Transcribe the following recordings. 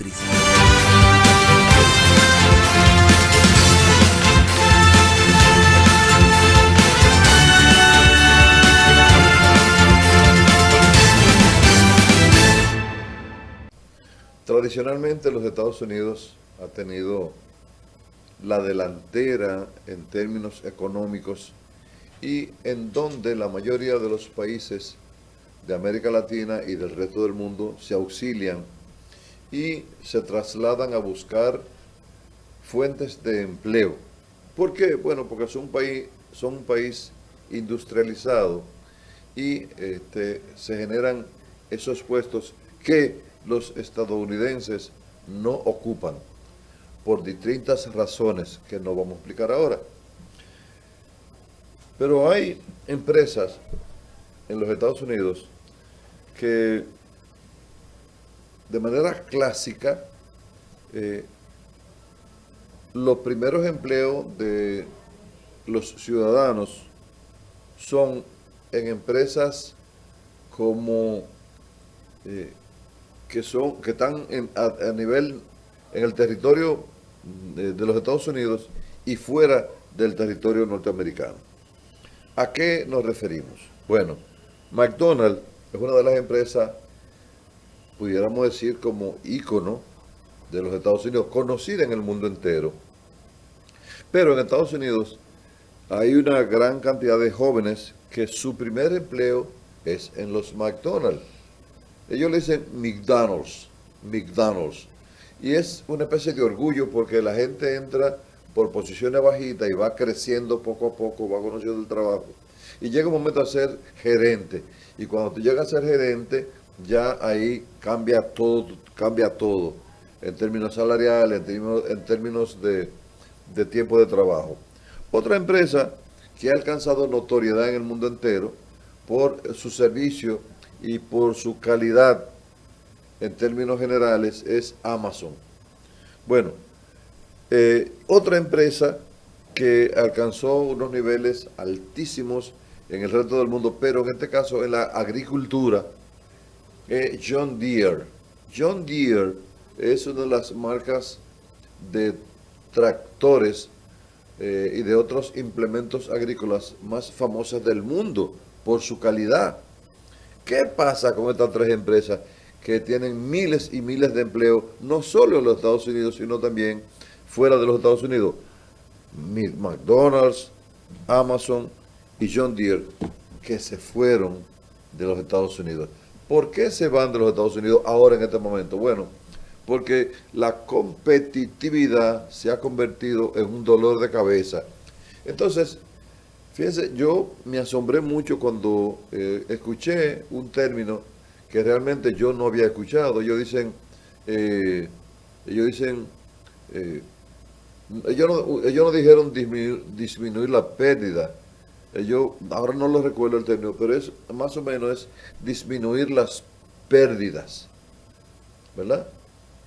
automotriz. Tradicionalmente los Estados Unidos ha tenido la delantera en términos económicos y en donde la mayoría de los países de América Latina y del resto del mundo se auxilian y se trasladan a buscar fuentes de empleo. ¿Por qué? Bueno, porque son un país industrializado y se generan esos puestos que los estadounidenses no ocupan por distintas razones que no vamos a explicar ahora. Pero hay empresas en los Estados Unidos que de manera clásica los primeros empleos de los ciudadanos son en empresas como que están a nivel en el territorio de los Estados Unidos y fuera del territorio norteamericano. ¿A qué nos referimos? Bueno, McDonald's es una de las empresas, pudiéramos decir, como ícono de los Estados Unidos, conocida en el mundo entero. Pero en Estados Unidos hay una gran cantidad de jóvenes que su primer empleo es en los McDonald's. Ellos le dicen McDonald's. Y es una especie de orgullo porque la gente entra por posiciones bajitas y va creciendo poco a poco, va conociendo el trabajo. Y llega un momento a ser gerente. Y cuando tú llegas a ser gerente, ya ahí cambia todo en términos salariales, en términos de tiempo de trabajo. Otra empresa que ha alcanzado notoriedad en el mundo entero por su servicio y por su calidad en términos generales es Amazon. Bueno, otra empresa que alcanzó unos niveles altísimos en el resto del mundo, pero en este caso en la agricultura, John Deere. John Deere es una de las marcas de tractores y de otros implementos agrícolas más famosas del mundo por su calidad. ¿Qué pasa con estas tres empresas que tienen miles y miles de empleos, no solo en los Estados Unidos, sino también fuera de los Estados Unidos? McDonald's, Amazon y John Deere, que se fueron de los Estados Unidos. ¿Por qué se van de los Estados Unidos ahora en este momento? Bueno, porque la competitividad se ha convertido en un dolor de cabeza. Entonces, fíjense, yo me asombré mucho cuando escuché un término que realmente yo no había escuchado. Ellos no dijeron disminuir la pérdida. Ahora no lo recuerdo el término, pero es más o menos es disminuir las pérdidas, ¿verdad?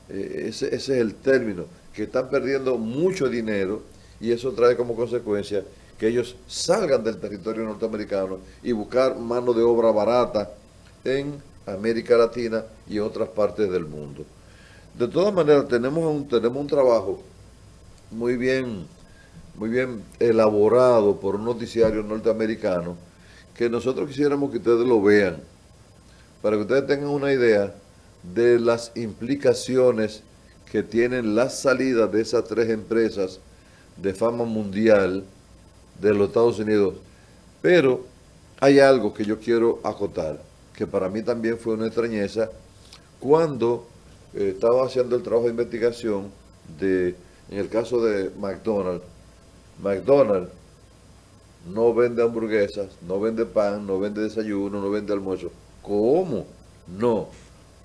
Ese es el término, que están perdiendo mucho dinero y eso trae como consecuencia que ellos salgan del territorio norteamericano y buscar mano de obra barata en América Latina y otras partes del mundo. De todas maneras, tenemos un trabajo muy bien elaborado por un noticiario norteamericano que nosotros quisiéramos que ustedes lo vean, para que ustedes tengan una idea de las implicaciones que tienen las salidas de esas tres empresas de fama mundial de los Estados Unidos. Pero hay algo que yo quiero acotar, que para mí también fue una extrañeza, cuando estaba haciendo el trabajo de investigación en el caso de McDonald's. McDonald's no vende hamburguesas, no vende pan, no vende desayuno, no vende almuerzo. ¿Cómo? No.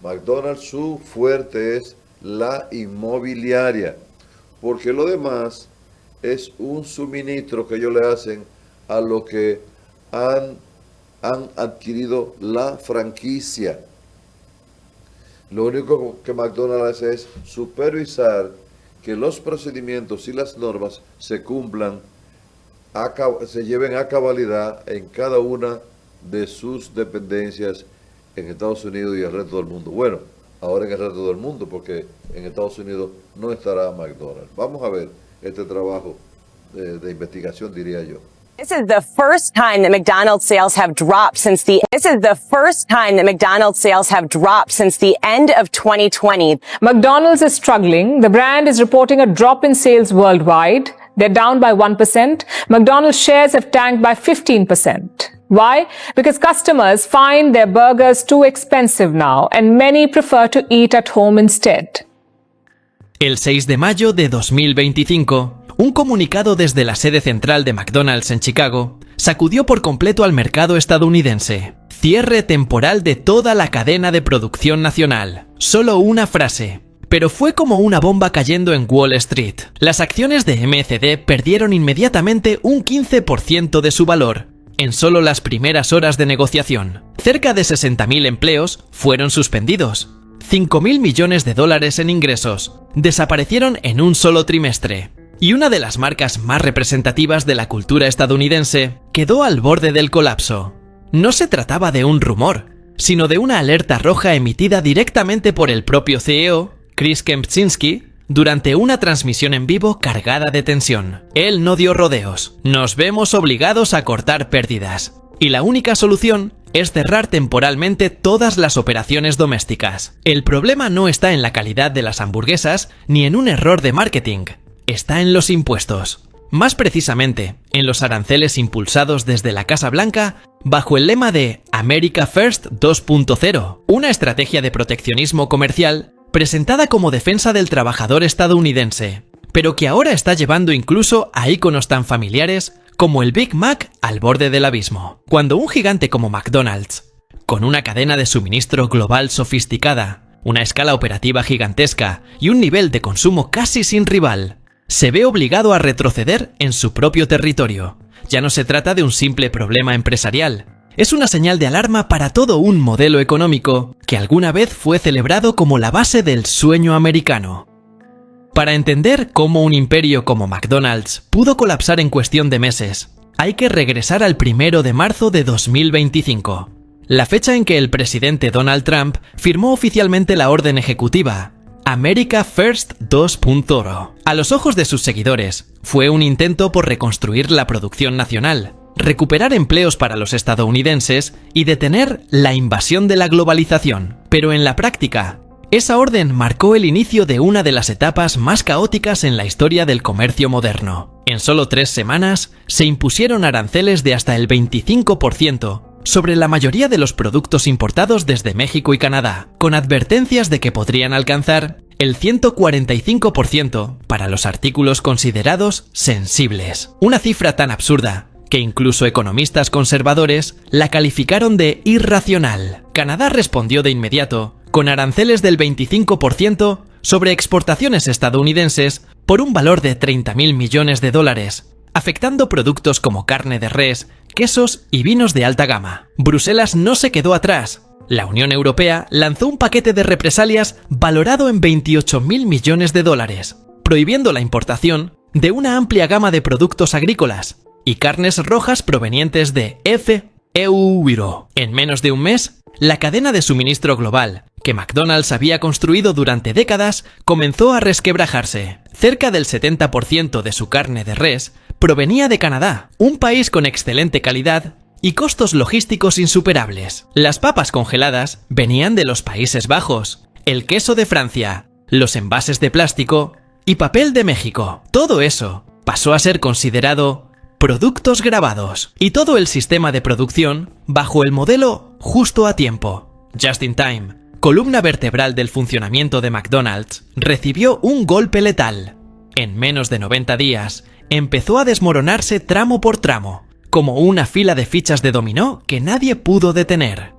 McDonald's, su fuerte es la inmobiliaria, porque lo demás es un suministro que ellos le hacen a los que han adquirido la franquicia. Lo único que McDonald's hace es supervisar que los procedimientos y las normas se cumplan, se lleven a cabalidad en cada una de sus dependencias en Estados Unidos y el resto del mundo. Bueno, ahora en el resto del mundo, porque en Estados Unidos no estará McDonald's. Vamos a ver este trabajo de investigación, diría yo. This is the first time that McDonald's sales have dropped since the end of 2020. McDonald's is struggling. The brand is reporting a drop in sales worldwide. They're down by 1%. McDonald's shares have tanked by 15%. Why? Because customers find their burgers too expensive now, and many prefer to eat at home instead. El 6 de mayo de 2025, un comunicado desde la sede central de McDonald's en Chicago sacudió por completo al mercado estadounidense. Cierre temporal de toda la cadena de producción nacional. Solo una frase. Pero fue como una bomba cayendo en Wall Street. Las acciones de MCD perdieron inmediatamente un 15% de su valor en solo las primeras horas de negociación. Cerca de 60.000 empleos fueron suspendidos. 5.000 millones de dólares en ingresos desaparecieron en un solo trimestre. Y una de las marcas más representativas de la cultura estadounidense quedó al borde del colapso. No se trataba de un rumor, sino de una alerta roja emitida directamente por el propio CEO, Chris Kempczinski, durante una transmisión en vivo cargada de tensión. Él no dio rodeos. Nos vemos obligados a cortar pérdidas. Y la única solución es cerrar temporalmente todas las operaciones domésticas. El problema no está en la calidad de las hamburguesas ni en un error de marketing. Está en los impuestos. Más precisamente, en los aranceles impulsados desde la Casa Blanca bajo el lema de America First 2.0, una estrategia de proteccionismo comercial presentada como defensa del trabajador estadounidense, pero que ahora está llevando incluso a íconos tan familiares como el Big Mac al borde del abismo. Cuando un gigante como McDonald's, con una cadena de suministro global sofisticada, una escala operativa gigantesca y un nivel de consumo casi sin rival, se ve obligado a retroceder en su propio territorio, ya no se trata de un simple problema empresarial. Es una señal de alarma para todo un modelo económico que alguna vez fue celebrado como la base del sueño americano. Para entender cómo un imperio como McDonald's pudo colapsar en cuestión de meses, hay que regresar al 1 de marzo de 2025, la fecha en que el presidente Donald Trump firmó oficialmente la orden ejecutiva America First 2.0. A los ojos de sus seguidores, fue un intento por reconstruir la producción nacional, recuperar empleos para los estadounidenses y detener la invasión de la globalización. Pero en la práctica, esa orden marcó el inicio de una de las etapas más caóticas en la historia del comercio moderno. En solo 3 semanas, se impusieron aranceles de hasta el 25% sobre la mayoría de los productos importados desde México y Canadá, con advertencias de que podrían alcanzar el 145% para los artículos considerados sensibles. Una cifra tan absurda que incluso economistas conservadores la calificaron de irracional. Canadá respondió de inmediato con aranceles del 25% sobre exportaciones estadounidenses por un valor de 30.000 millones de dólares, afectando productos como carne de res, quesos y vinos de alta gama. Bruselas no se quedó atrás. La Unión Europea lanzó un paquete de represalias valorado en 28.000 millones de dólares, prohibiendo la importación de una amplia gama de productos agrícolas y carnes rojas provenientes de EU. En menos de un mes, la cadena de suministro global que McDonald's había construido durante décadas comenzó a resquebrajarse. Cerca del 70% de su carne de res provenía de Canadá, un país con excelente calidad y costos logísticos insuperables. Las papas congeladas venían de los Países Bajos, el queso de Francia, los envases de plástico y papel de México. Todo eso pasó a ser considerado productos grabados, y todo el sistema de producción bajo el modelo justo a tiempo, just in time, columna vertebral del funcionamiento de McDonald's, recibió un golpe letal. En menos de 90 días, empezó a desmoronarse tramo por tramo, como una fila de fichas de dominó que nadie pudo detener.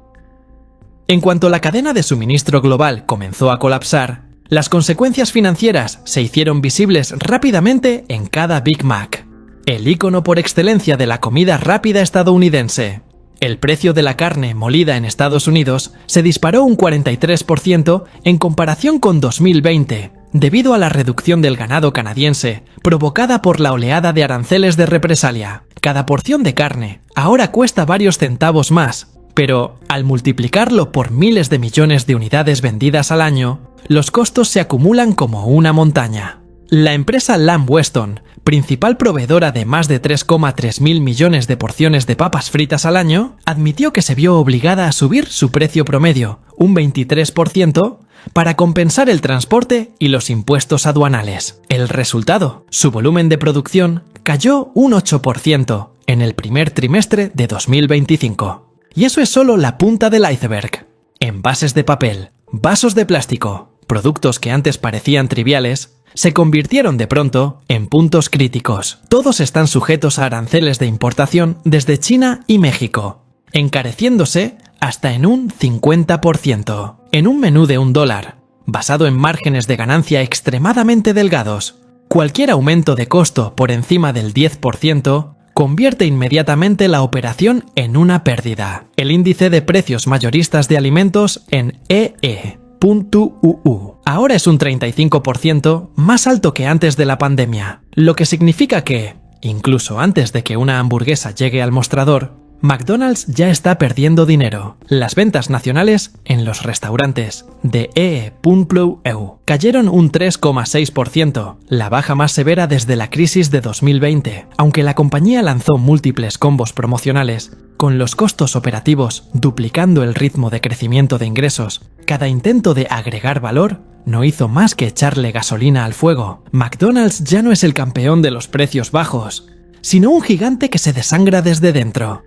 En cuanto la cadena de suministro global comenzó a colapsar, las consecuencias financieras se hicieron visibles rápidamente en cada Big Mac, el ícono por excelencia de la comida rápida estadounidense. El precio de la carne molida en Estados Unidos se disparó un 43% en comparación con 2020, debido a la reducción del ganado canadiense provocada por la oleada de aranceles de represalia. Cada porción de carne ahora cuesta varios centavos más, Pero, al multiplicarlo por miles de millones de unidades vendidas al año, los costos se acumulan como una montaña. La empresa Lamb Weston, principal proveedora de más de 3,3 mil millones de porciones de papas fritas al año, admitió que se vio obligada a subir su precio promedio, un 23%, para compensar el transporte y los impuestos aduanales. El resultado, su volumen de producción cayó un 8% en el primer trimestre de 2025. Y eso es solo la punta del iceberg. Envases de papel, vasos de plástico, productos que antes parecían triviales, se convirtieron de pronto en puntos críticos. Todos están sujetos a aranceles de importación desde China y México, encareciéndose hasta en un 50%. En un menú de $1, basado en márgenes de ganancia extremadamente delgados, cualquier aumento de costo por encima del 10% convierte inmediatamente la operación en una pérdida. El índice de precios mayoristas de alimentos en EE.UU ahora es un 35% más alto que antes de la pandemia, lo que significa que, incluso antes de que una hamburguesa llegue al mostrador, McDonald's ya está perdiendo dinero. Las ventas nacionales en los restaurantes de EE.EU cayeron un 3,6%, la baja más severa desde la crisis de 2020, aunque la compañía lanzó múltiples combos promocionales, con los costos operativos duplicando el ritmo de crecimiento de ingresos. Cada intento de agregar valor no hizo más que echarle gasolina al fuego. McDonald's ya no es el campeón de los precios bajos, sino un gigante que se desangra desde dentro.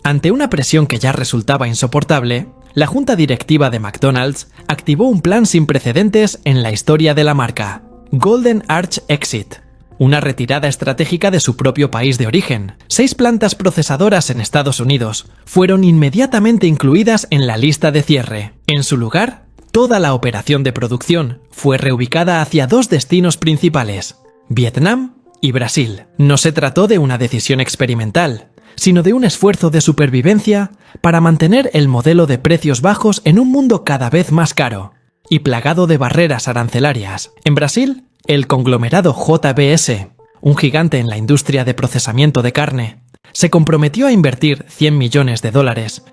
Ante una presión que ya resultaba insoportable, la junta directiva de McDonald's activó un plan sin precedentes en la historia de la marca, Golden Arch Exit, una retirada estratégica de su propio país de origen. 6 plantas procesadoras en Estados Unidos fueron inmediatamente incluidas en la lista de cierre. En su lugar, toda la operación de producción fue reubicada hacia 2 destinos principales, Vietnam y Brasil. No se trató de una decisión experimental, sino de un esfuerzo de supervivencia para mantener el modelo de precios bajos en un mundo cada vez más caro y plagado de barreras arancelarias. En Brasil, el conglomerado JBS, un gigante en la industria de procesamiento de carne, se comprometió a invertir $100 millones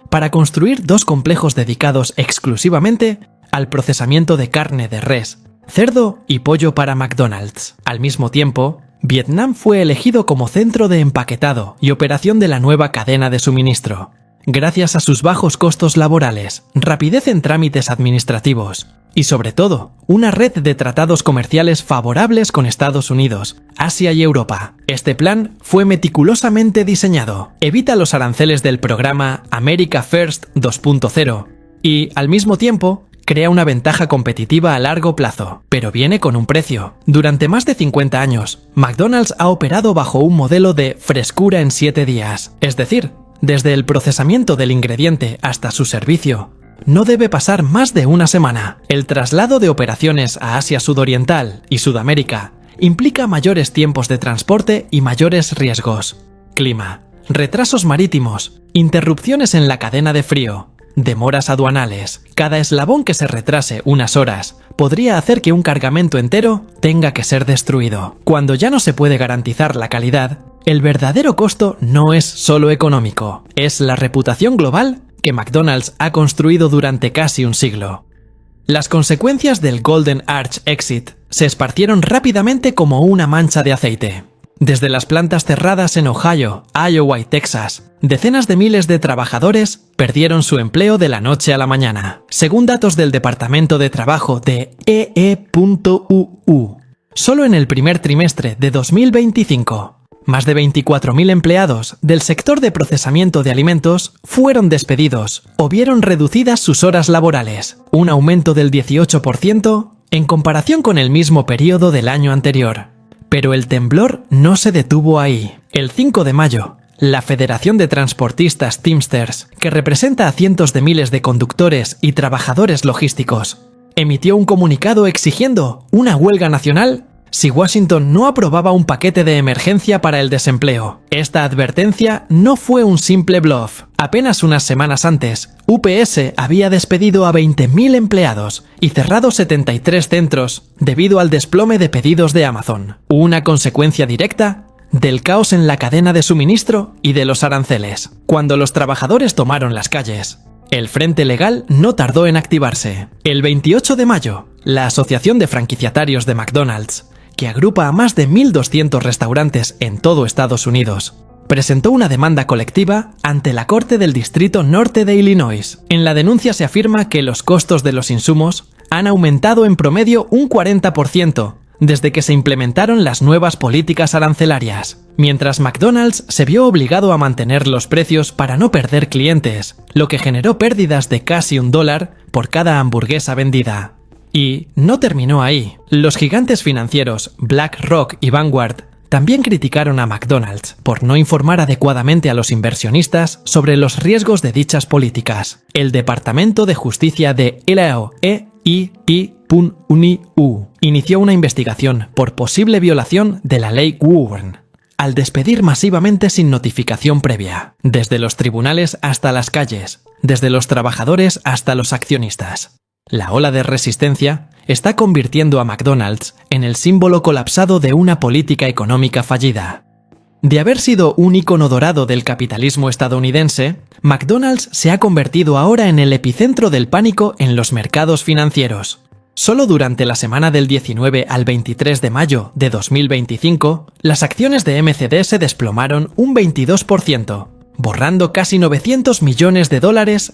para construir 2 complejos dedicados exclusivamente al procesamiento de carne de res, cerdo y pollo para McDonald's. Al mismo tiempo, Vietnam fue elegido como centro de empaquetado y operación de la nueva cadena de suministro, gracias a sus bajos costos laborales, rapidez en trámites administrativos y, sobre todo, una red de tratados comerciales favorables con Estados Unidos, Asia y Europa. Este plan fue meticulosamente diseñado, evita los aranceles del programa America First 2.0 y, al mismo tiempo, crea una ventaja competitiva a largo plazo, pero viene con un precio. Durante más de 50 años, McDonald's ha operado bajo un modelo de frescura en 7 días, es decir, desde el procesamiento del ingrediente hasta su servicio, no debe pasar más de una semana. El traslado de operaciones a Asia Sudoriental y Sudamérica implica mayores tiempos de transporte y mayores riesgos. Clima, retrasos marítimos, interrupciones en la cadena de frío, demoras aduanales. Cada eslabón que se retrase unas horas podría hacer que un cargamento entero tenga que ser destruido. Cuando ya no se puede garantizar la calidad, el verdadero costo no es solo económico, es la reputación global que McDonald's ha construido durante casi un siglo. Las consecuencias del Golden Arch Exit se esparcieron rápidamente como una mancha de aceite. Desde las plantas cerradas en Ohio, Iowa y Texas, decenas de miles de trabajadores perdieron su empleo de la noche a la mañana. Según datos del Departamento de Trabajo de EE.UU, solo en el primer trimestre de 2025, más de 24.000 empleados del sector de procesamiento de alimentos fueron despedidos o vieron reducidas sus horas laborales, un aumento del 18% en comparación con el mismo periodo del año anterior. Pero el temblor no se detuvo ahí. El 5 de mayo, la Federación de Transportistas Teamsters, que representa a cientos de miles de conductores y trabajadores logísticos, emitió un comunicado exigiendo una huelga nacional si Washington no aprobaba un paquete de emergencia para el desempleo. Esta advertencia no fue un simple bluff. Apenas unas semanas antes, UPS había despedido a 20.000 empleados y cerrado 73 centros debido al desplome de pedidos de Amazon, una consecuencia directa del caos en la cadena de suministro y de los aranceles. Cuando los trabajadores tomaron las calles, el frente legal no tardó en activarse. El 28 de mayo, la Asociación de Franquiciatarios de McDonald's, que agrupa a más de 1.200 restaurantes en todo Estados Unidos, presentó una demanda colectiva ante la Corte del Distrito Norte de Illinois. En la denuncia se afirma que los costos de los insumos han aumentado en promedio un 40% desde que se implementaron las nuevas políticas arancelarias, mientras McDonald's se vio obligado a mantener los precios para no perder clientes, lo que generó pérdidas de casi $1 por cada hamburguesa vendida. Y no terminó ahí. Los gigantes financieros BlackRock y Vanguard también criticaron a McDonald's por no informar adecuadamente a los inversionistas sobre los riesgos de dichas políticas. El Departamento de Justicia de Illinois inició una investigación por posible violación de la ley Warren, al despedir masivamente sin notificación previa, desde los tribunales hasta las calles, desde los trabajadores hasta los accionistas. La ola de resistencia está convirtiendo a McDonald's en el símbolo colapsado de una política económica fallida. De haber sido un ícono dorado del capitalismo estadounidense, McDonald's se ha convertido ahora en el epicentro del pánico en los mercados financieros. Solo durante la semana del 19 al 23 de mayo de 2025, las acciones de MCD se desplomaron un 22%, borrando casi $900 millones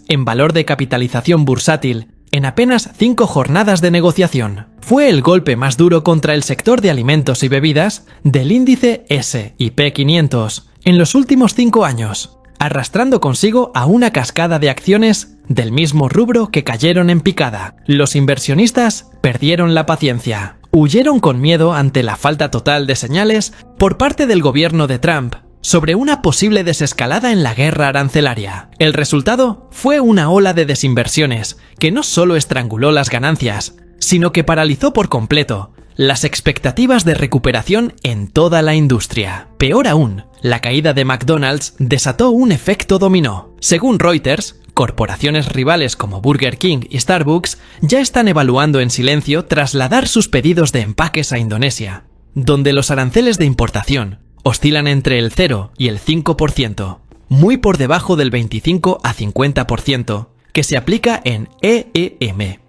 en valor de capitalización bursátil en apenas 5 jornadas de negociación. Fue el golpe más duro contra el sector de alimentos y bebidas del índice S&P 500 en los últimos 5 años, arrastrando consigo a una cascada de acciones del mismo rubro que cayeron en picada. Los inversionistas perdieron la paciencia, huyeron con miedo ante la falta total de señales por parte del gobierno de Trump sobre una posible desescalada en la guerra arancelaria. El resultado fue una ola de desinversiones que no solo estranguló las ganancias, sino que paralizó por completo las expectativas de recuperación en toda la industria. Peor aún, la caída de McDonald's desató un efecto dominó. Según Reuters, corporaciones rivales como Burger King y Starbucks ya están evaluando en silencio trasladar sus pedidos de empaques a Indonesia, donde los aranceles de importación oscilan entre el 0 y el 5%, muy por debajo del 25 a 50% que se aplica en EEM.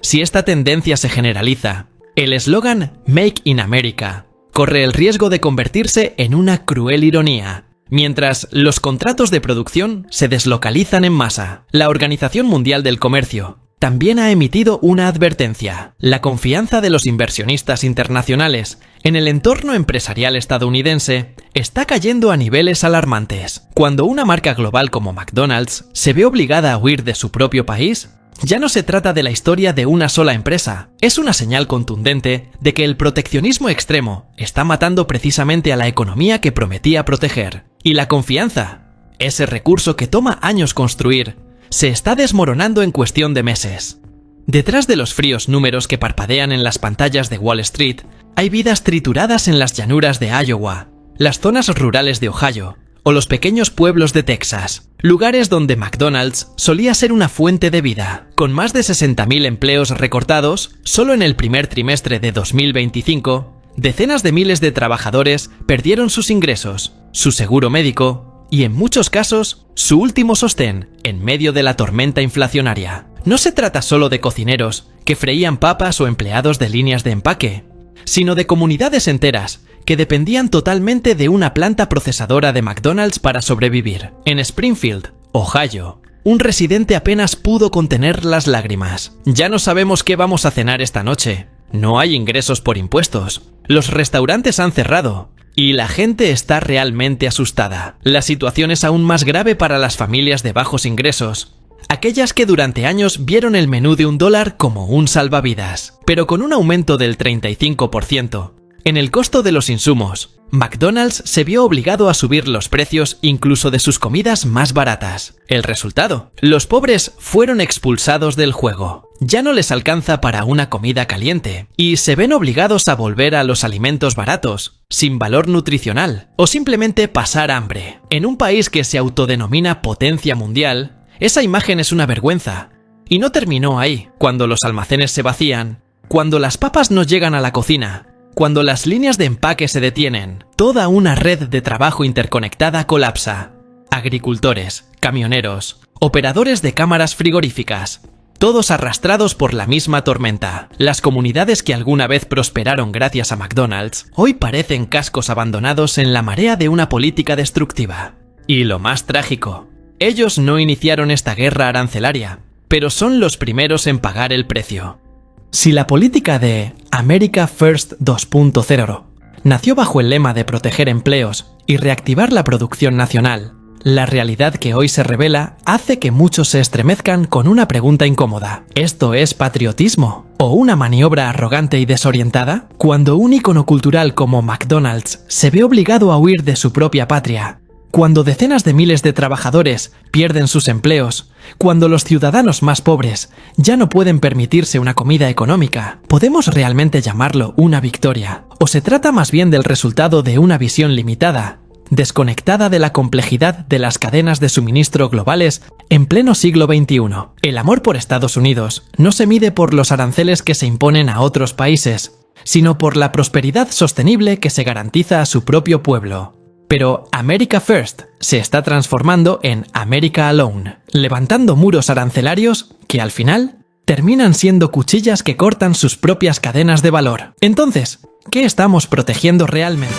Si esta tendencia se generaliza, el eslogan Make in America corre el riesgo de convertirse en una cruel ironía. Mientras los contratos de producción se deslocalizan en masa, la Organización Mundial del Comercio también ha emitido una advertencia. La confianza de los inversionistas internacionales en el entorno empresarial estadounidense está cayendo a niveles alarmantes. Cuando una marca global como McDonald's se ve obligada a huir de su propio país, ya no se trata de la historia de una sola empresa. Es una señal contundente de que el proteccionismo extremo está matando precisamente a la economía que prometía proteger. Y la confianza, ese recurso que toma años construir, se está desmoronando en cuestión de meses. Detrás de los fríos números que parpadean en las pantallas de Wall Street, hay vidas trituradas en las llanuras de Iowa, las zonas rurales de Ohio o los pequeños pueblos de Texas, lugares donde McDonald's solía ser una fuente de vida. Con más de 60.000 empleos recortados, solo en el primer trimestre de 2025, decenas de miles de trabajadores perdieron sus ingresos, su seguro médico y, en muchos casos, su último sostén en medio de la tormenta inflacionaria. No se trata solo de cocineros que freían papas o empleados de líneas de empaque, sino de comunidades enteras que dependían totalmente de una planta procesadora de McDonald's para sobrevivir. En Springfield, Ohio, un residente apenas pudo contener las lágrimas. Ya no sabemos qué vamos a cenar esta noche. No hay ingresos por impuestos. Los restaurantes han cerrado. Y la gente está realmente asustada. La situación es aún más grave para las familias de bajos ingresos, aquellas que durante años vieron el menú de $1 como un salvavidas. Pero con un aumento del 35% en el costo de los insumos, McDonald's se vio obligado a subir los precios incluso de sus comidas más baratas. El resultado: los pobres fueron expulsados del juego. Ya no les alcanza para una comida caliente y se ven obligados a volver a los alimentos baratos, sin valor nutricional, o simplemente pasar hambre. En un país que se autodenomina potencia mundial, esa imagen es una vergüenza. Y no terminó ahí. Cuando los almacenes se vacían, cuando las papas no llegan a la cocina, Cuando las líneas de empaque se detienen, toda una red de trabajo interconectada colapsa. Agricultores, camioneros, operadores de cámaras frigoríficas, todos arrastrados por la misma tormenta. Las comunidades que alguna vez prosperaron gracias a McDonald's, hoy parecen cascos abandonados en la marea de una política destructiva. Y lo más trágico, ellos no iniciaron esta guerra arancelaria, pero son los primeros en pagar el precio. Si la política de America First 2.0 nació bajo el lema de proteger empleos y reactivar la producción nacional, la realidad que hoy se revela hace que muchos se estremezcan con una pregunta incómoda. ¿Esto es patriotismo? ¿O una maniobra arrogante y desorientada? Cuando un ícono cultural como McDonald's se ve obligado a huir de su propia patria, cuando decenas de miles de trabajadores pierden sus empleos, cuando los ciudadanos más pobres ya no pueden permitirse una comida económica, ¿podemos realmente llamarlo una victoria? ¿O se trata más bien del resultado de una visión limitada, desconectada de la complejidad de las cadenas de suministro globales en pleno siglo XXI? El amor por Estados Unidos no se mide por los aranceles que se imponen a otros países, sino por la prosperidad sostenible que se garantiza a su propio pueblo. Pero America First se está transformando en America Alone, levantando muros arancelarios que al final terminan siendo cuchillas que cortan sus propias cadenas de valor. Entonces, ¿qué estamos protegiendo realmente?